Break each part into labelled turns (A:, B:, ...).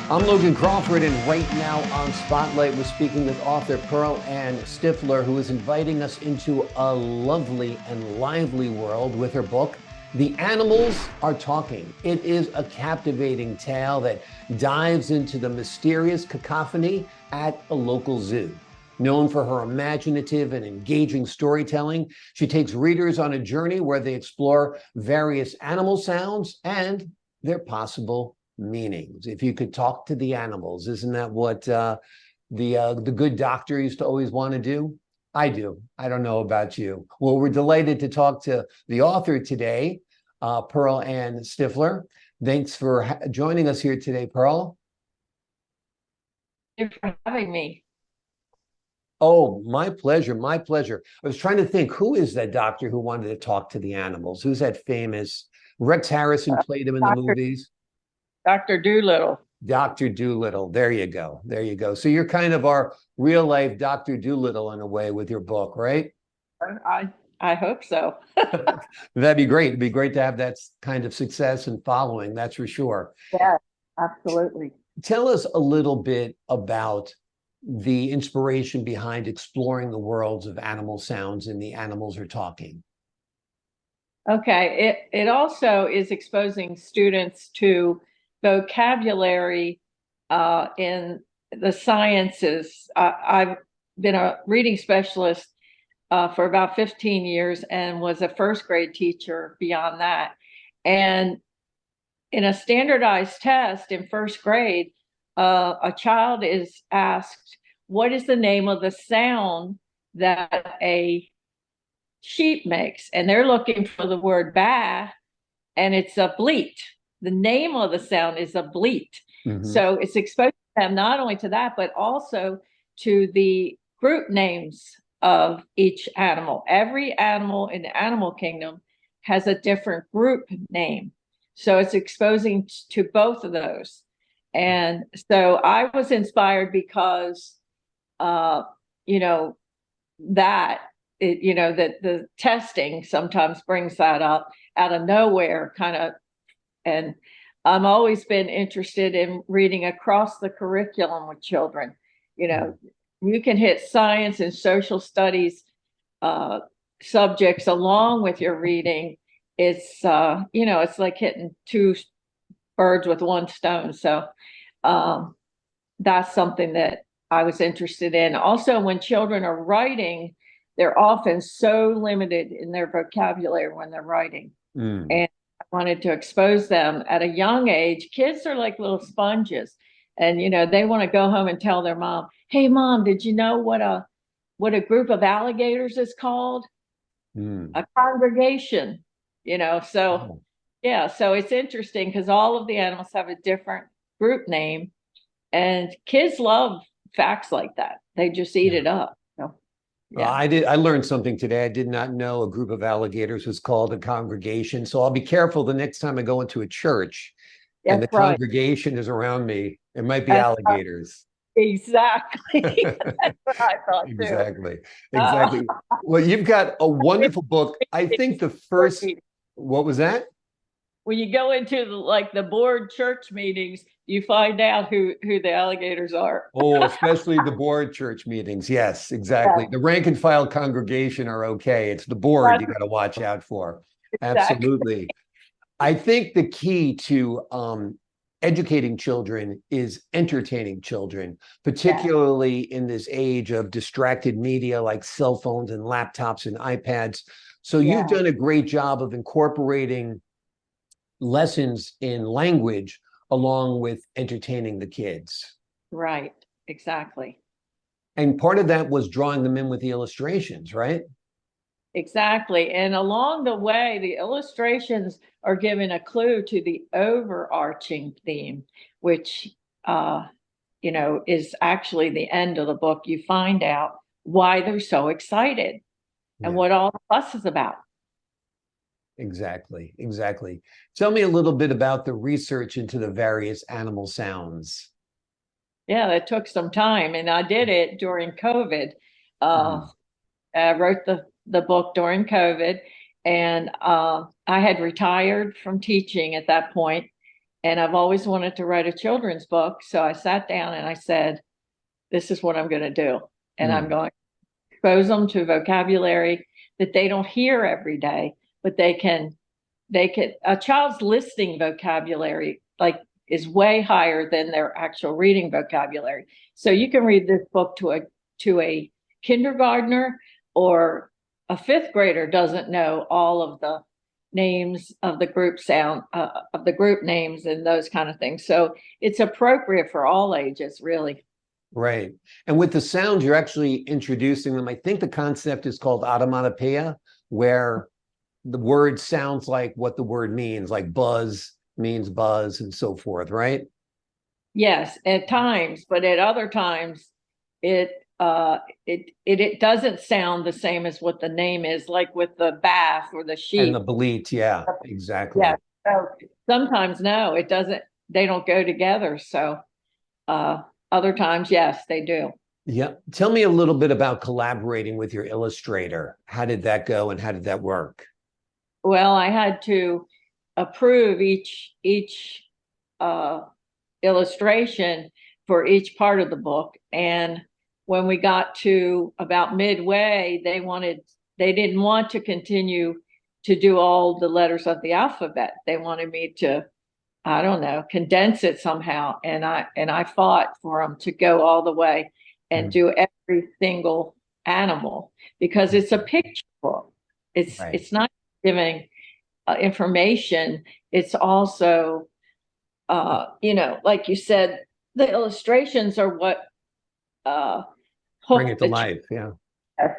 A: I'm Logan Crawford, and right now on Spotlight, we're speaking with author Pearl Ann Stifler, who is inviting us into a lovely and lively world with her book, The Animals Are Talking. It is a captivating tale that dives into the mysterious cacophony at a local zoo. Known for her imaginative and engaging storytelling, she takes readers on a journey where they explore various animal sounds and their possible meanings. If you could talk to the animals, isn't that what the good doctor used to always want to do? I do. I don't know about you. Well, we're delighted to talk to the author today, Pearl Ann Stifler. Thanks for joining us here today, Pearl.
B: Thank you for having me.
A: Oh, my pleasure. My pleasure. I was trying to think, who is that doctor who wanted to talk to the animals? Who's that famous? Rex Harrison played him in the
B: Dr.
A: movies.
B: Dr. Doolittle.
A: Dr. Doolittle. There you go. There you go. So you're kind of our real life Dr. Doolittle in a way with your book, right?
B: I hope so.
A: That'd be great. It'd be great to have that kind of success and following, that's for sure.
B: Yeah, absolutely.
A: Tell us a little bit about the inspiration behind exploring the worlds of animal sounds and the animals are talking.
B: Okay. It also is exposing students to vocabulary in the sciences. I've been a reading specialist for about 15 years and was a first grade teacher beyond that. And in a standardized test in first grade, a child is asked, what is the name of the sound that a sheep makes? And they're looking for the word ba, and it's a bleat. The name of the sound is a bleat.
A: Mm-hmm.
B: So it's exposing them not only to that, but also to the group names of each animal. Every animal in the animal kingdom has a different group name. So it's exposing to both of those. And so I was inspired because, uh, you know, that that the testing sometimes brings that up out of nowhere, kind of. And I've always been interested in reading across the curriculum with children. You know, you can hit science and social studies uh, subjects along with your reading. It's it's like hitting two birds with one stone. So um, that's something that I was interested in. Also, when children are writing, they're often so limited in their vocabulary when they're writing.
A: Mm.
B: And I wanted to expose them at a young age. Kids are like little sponges. And they want to go home and tell their mom, "Hey mom, did you know what a group of alligators is called?"
A: Mm.
B: A congregation. So
A: Oh.
B: yeah, so it's interesting because all of the animals have a different group name, and kids love facts like that. They just eat
A: Yeah.
B: it up. So, yeah,
A: I learned something today. I did not know a group of alligators was called a congregation. So I'll be careful the next time I go into a church and the
B: that's right.
A: congregation is around me. It might be
B: That's right.
A: alligators.
B: Exactly. That's what I thought too.
A: Exactly.
B: Uh,
A: Exactly. Well, you've got a wonderful book. I think the first, what was that?
B: when you go into the board church meetings, you find out who the alligators are.
A: Oh, especially the board church meetings. Yes, exactly.
B: Yeah,
A: The rank and file congregation are okay. It's the board you got to watch out for.
B: exactly.
A: Absolutely. I think the key to educating children is entertaining children,
B: Yeah,
A: particularly in this age of distracted media like cell phones and laptops and iPads. So you've
B: yeah,
A: done a great job of incorporating lessons in language along with entertaining the kids.
B: right. Exactly.
A: And part of that was drawing them in with the illustrations, right?
B: Exactly. And along the way, the illustrations are giving a clue to the overarching theme, which, is actually the end of the book. You find out why they're so excited and
A: Yeah,
B: what all the fuss is about.
A: exactly. Exactly. Tell me a little bit about the research into the various animal sounds.
B: Yeah, it took some time, and I did it during COVID. Uh,
A: Mm.
B: I wrote the book during COVID, and I had retired from teaching at that point, And I've always wanted to write a children's book. So I sat down and I said, this is what I'm going to do. And I'm going to expose them to vocabulary that they don't hear every day, but a child's listening vocabulary like is way higher than their actual reading vocabulary. So you can read this book to a kindergartner, or a fifth grader doesn't know all of the names of the group names and those kind of things. So it's appropriate for all ages, really.
A: Right. And with the sounds, you're actually introducing them. I think the concept is called automatopoeia, where the word sounds like what the word means, like buzz means buzz and so forth, right?
B: Yes, at times, but at other times it doesn't sound the same as what the name is, like with the bath or the sheep.
A: And the bleat, yeah, exactly.
B: Yeah. So sometimes no, it doesn't, they don't go together. So other times, yes, they do.
A: Yeah. Tell me a little bit about collaborating with your illustrator. How did that go and how did that work?
B: Well, I had to approve each illustration for each part of the book. And when we got to about midway, they didn't want to continue to do all the letters of the alphabet. They wanted me to, I don't know, condense it somehow. And I fought for them to go all the way and do every single animal, because it's a picture book. It's not giving information. It's also, like you said, the illustrations are what
A: bring it to life. Yeah.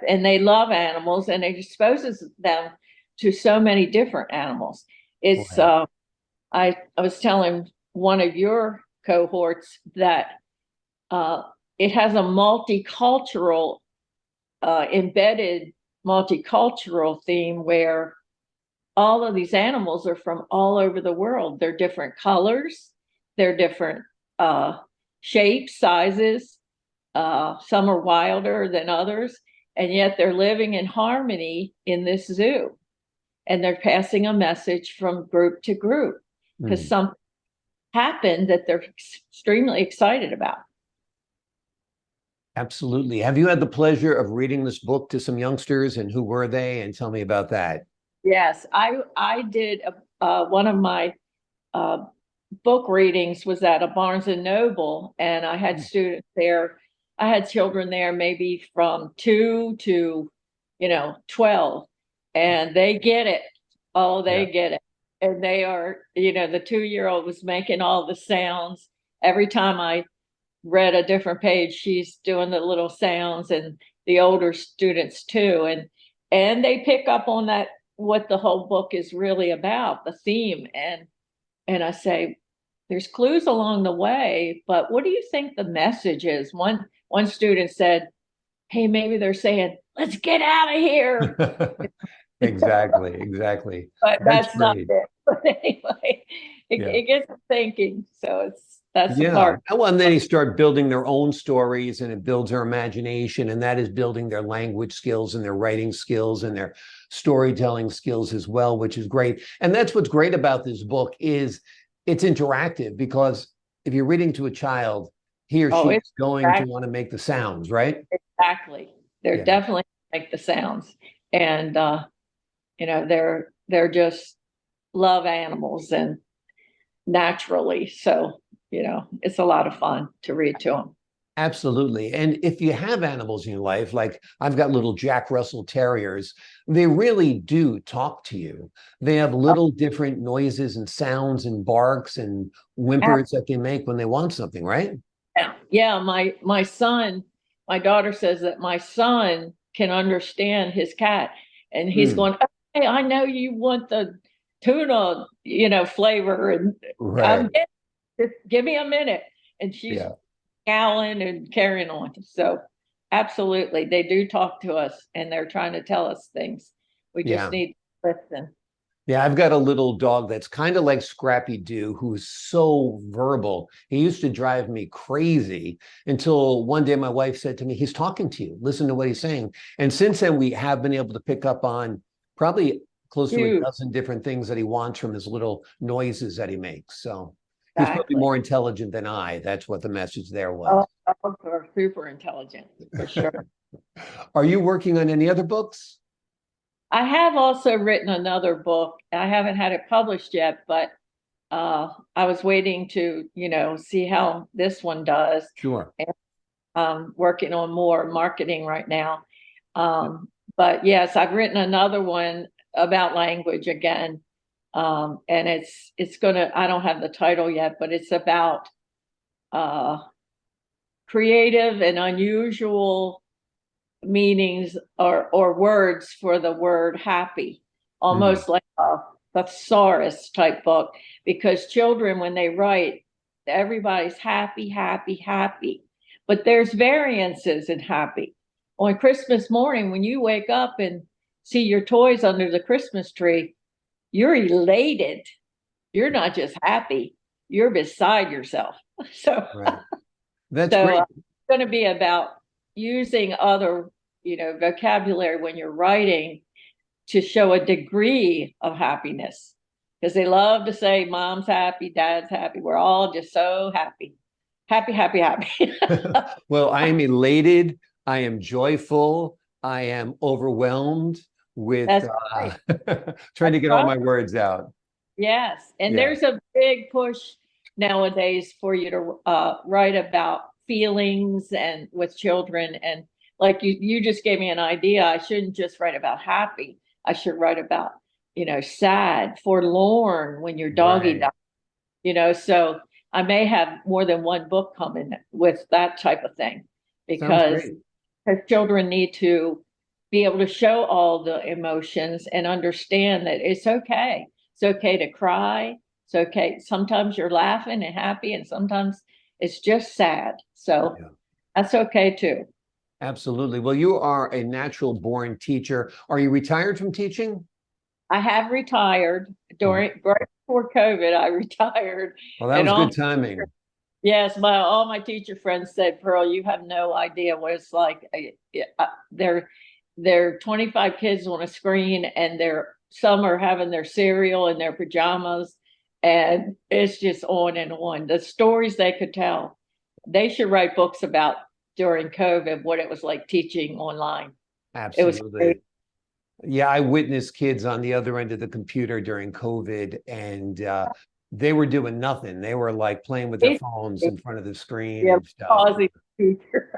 B: And they love animals, and it exposes them to so many different animals. It's I was telling one of your cohorts that it has a multicultural embedded multicultural theme, where all of these animals are from all over the world. They're different colors, they're different shapes, sizes. Some are wilder than others, and yet they're living in harmony in this zoo. And they're passing a message from group to group because something happened that they're extremely excited about.
A: Absolutely. Have you had the pleasure of reading this book to some youngsters, and who were they? And tell me about that.
B: Yes, I did one of my book readings was at a Barnes and Noble, and I had students there. I had children there maybe from 2 to 12, and they get it. Oh, they get it. And they are, the 2-year-old was making all the sounds. Every time I read a different page, she's doing the little sounds, and the older students too. And they pick up on that, what the whole book is really about, the theme. And I say, there's clues along the way, but what do you think the message is? One student said, hey, maybe they're saying, let's get out of here.
A: Exactly.
B: But that's not it. But anyway, it gets them thinking. So that's the part.
A: Well, and then they start building their own stories, and it builds their imagination, and that is building their language skills and their writing skills and their storytelling skills as well, which is great. And that's what's great about this book, is it's interactive, because if you're reading to a child, he or she is going to want to make the sounds, right?
B: Exactly. They're definitely make the sounds. And they're just love animals, and naturally. So, it's a lot of fun to read to them.
A: Absolutely. And if you have animals in your life, like I've got little Jack Russell Terriers, they really do talk to you. They have little different noises and sounds and barks and whimpers that they make when they want something, right?
B: Yeah. My son, my daughter says that my son can understand his cat, and he's going, hey, I know you want the tuna, flavor, and just give me a minute. And she's howling and carrying on. So absolutely, they do talk to us, and they're trying to tell us things. We just need to listen.
A: Yeah, I've got a little dog that's kind of like Scrappy Doo, who's so verbal. He used to drive me crazy until one day my wife said to me, he's talking to you. Listen to what he's saying. And since then, we have been able to pick up on probably close to a dozen different things that he wants from his little noises that he makes. So He's probably
B: exactly.
A: more intelligent than I. That's what the message there
B: Oh,
A: was.
B: they're super intelligent, for sure.
A: Are you working on any other books?
B: I have also written another book. I haven't had it published yet, but I was waiting to, see how this one does.
A: Sure.
B: And working on more marketing right now. But yes, I've written another one about language again. And it's gonna, I don't have the title yet, but it's about uh, creative and unusual meanings or words for the word happy,
A: Mm,
B: almost like a thesaurus type book, because children, when they write, everybody's happy, happy, happy. But there's variances in happy. On Christmas morning, when you wake up and see your toys under the Christmas tree, you're elated. You're not just happy, you're beside yourself. So
A: right. That's
B: so
A: great.
B: it's going to be about using other, vocabulary when you're writing to show a degree of happiness. Because they love to say, mom's happy, dad's happy. We're all just so happy. Happy, happy, happy.
A: Well, I am elated. I am joyful. I am overwhelmed with
B: That's right.
A: trying to
B: That's
A: get all
B: right.
A: my words out.
B: Yes. And
A: Yeah.
B: there's a big push nowadays for you to write about feelings and with children. And like you just gave me an idea. I shouldn't just write about happy. I should write about, sad, forlorn when your doggy
A: Right.
B: dies, so I may have more than one book coming with that type of thing
A: Sounds
B: because
A: great.
B: children need to be able to show all the emotions and understand that it's okay. It's okay to cry. It's okay. Sometimes you're laughing and happy, and sometimes it's just sad. So
A: Yeah.
B: that's okay too.
A: Absolutely. Well, you are a natural born teacher. Are you retired from teaching?
B: I have retired
A: Mhm.
B: right before COVID. I retired,
A: Well, that
B: and
A: was
B: all
A: good timing.
B: yes, all my teacher friends said, "Pearl, you have no idea what it's like. They're 25 kids on a screen, and some are having their cereal in their pajamas, and it's just on and on. The stories they could tell. They should write books about during COVID what it was like teaching online. It was great.
A: Absolutely. Yeah, I witnessed kids on the other end of the computer during COVID, and they were doing nothing. They were like playing with their phones in front of the screen
B: Yeah,
A: and stuff.
B: pausing the teacher.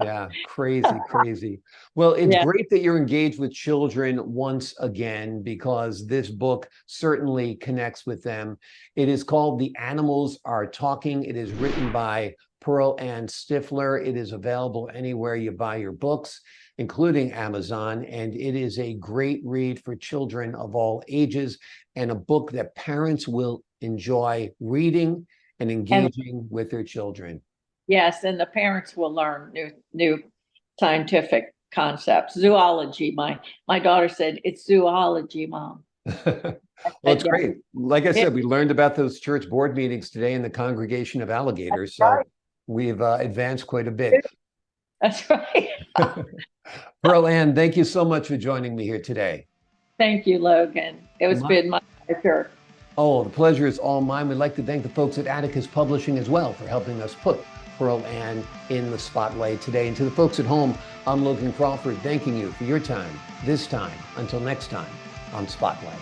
A: Yeah, crazy, crazy. Well, it's
B: Yeah.
A: great that you're engaged with children once again because this book certainly connects with them. It is called The Animals Are Talking. It is written by Pearl Ann Stifler. It is available anywhere you buy your books, including Amazon, and it is a great read for children of all ages and a book that parents will enjoy reading and
B: And
A: engaging with their children.
B: yes, and the parents will learn new scientific concepts. Zoology. My daughter said it's zoology, Mom.
A: Well,
B: And
A: it's
B: yeah,
A: great. Like I
B: it,
A: said, we learned about those church board meetings today in the congregation of alligators. So
B: right.
A: we've advanced quite a bit.
B: That's right.
A: Pearl Ann, thank you so much for joining me here today.
B: Thank you, Logan. It was
A: My,
B: been my pleasure.
A: oh, the pleasure is all mine. We'd like to thank the folks at Atticus Publishing as well for helping us put Pearl Ann in the spotlight today. And to the folks at home, I'm Logan Crawford, thanking you for your time this time. Until next time on Spotlight.